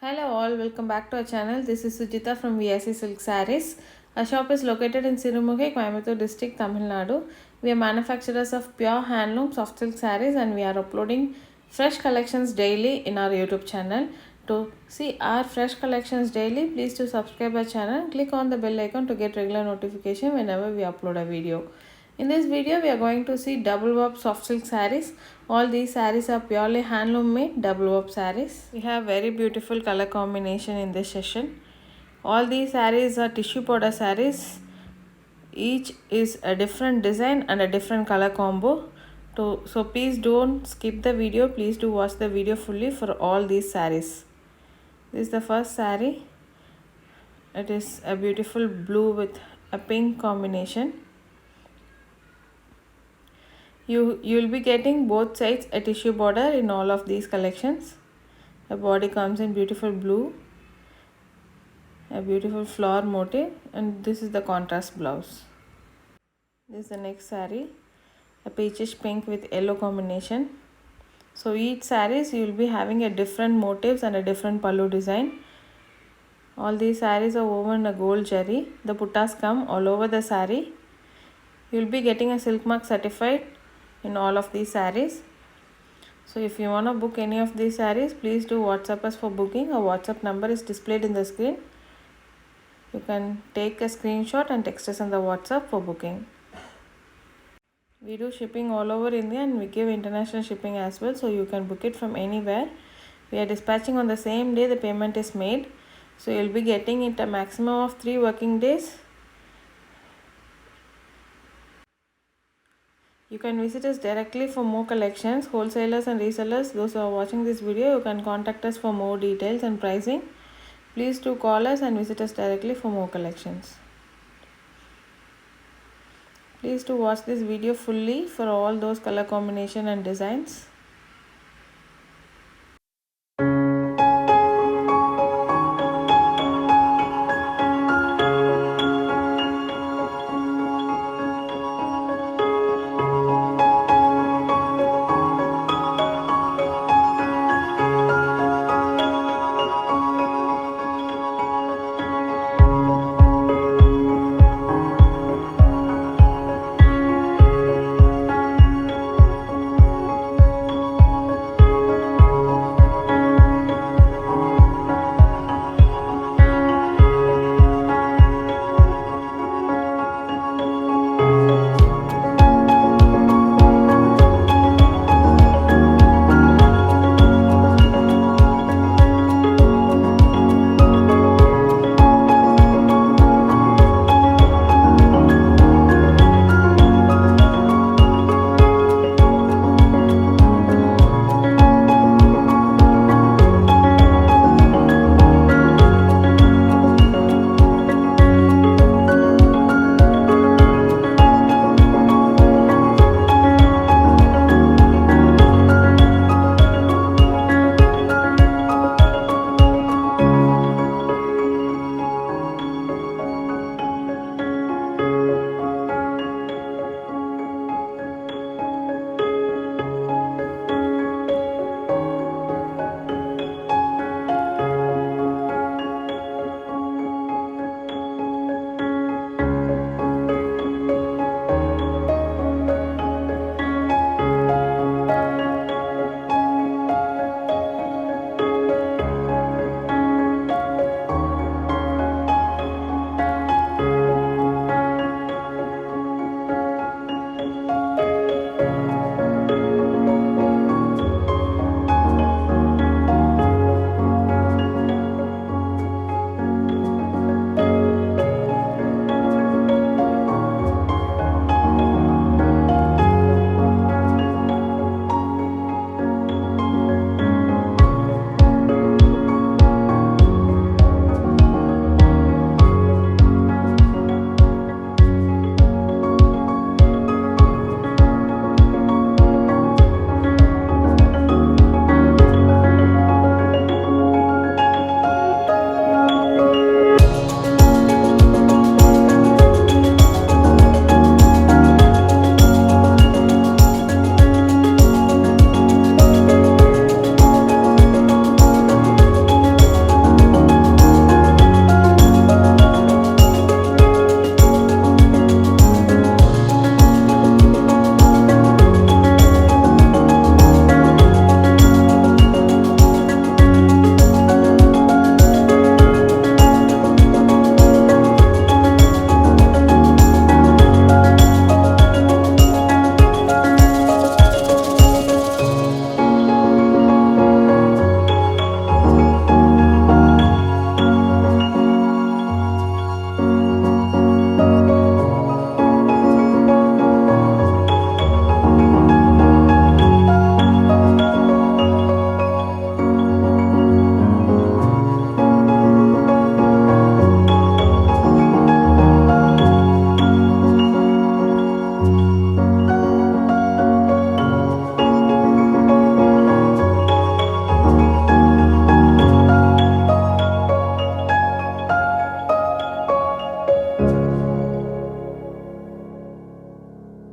Hello all, welcome back to our channel. This is Sujita from vsesilksarees. Our shop is located in Sirumugaisoftsilksarees, Coimbatore district, Tamil Nadu. We are manufacturers of pure handloom soft silk sarees and we are uploading fresh collections daily in our YouTube channel. To see our fresh collections daily, please do subscribe our channel. Click on the bell icon to get regular notification whenever we upload a video. In this video, we are going to see Doublewarp Softsilk sarees. All these sarees are purely handloom made Doublewarp sarees. We have very beautiful color combination in this session. All these sarees are tissue powder sarees. Each is a different design and a different color combo. So please don't skip the video. Please do watch the video fully for all these sarees. This is the first saree. It is a beautiful blue with a pink combination. You'll be getting both sides a tissue border in all of these collections. The body comes in beautiful blue, a beautiful flower motif, and this is the contrast blouse. This is the next saree, a peachish pink with yellow combination. So each sarees you will be having a different motifs and a different pallu design. All these sarees are woven in a gold jari. The puttas come all over the saree. You will be getting a Silkmark certified in all of these sarees. So if you want to book any of these sarees, please do WhatsApp us for booking. Our WhatsApp number is displayed in the screen. You can take a screenshot and text us on the WhatsApp for booking. We do shipping all over India and we give international shipping as well, so you can book it from anywhere. We are dispatching on the same day the payment is made. So you'll be getting it a maximum of 3 working days. You can visit us directly for more collections. Wholesalers and resellers, those who are watching this video, you can contact us for more details and pricing. Please do call us and visit us directly for more collections. Please do watch this video fully for all those color combination and designs.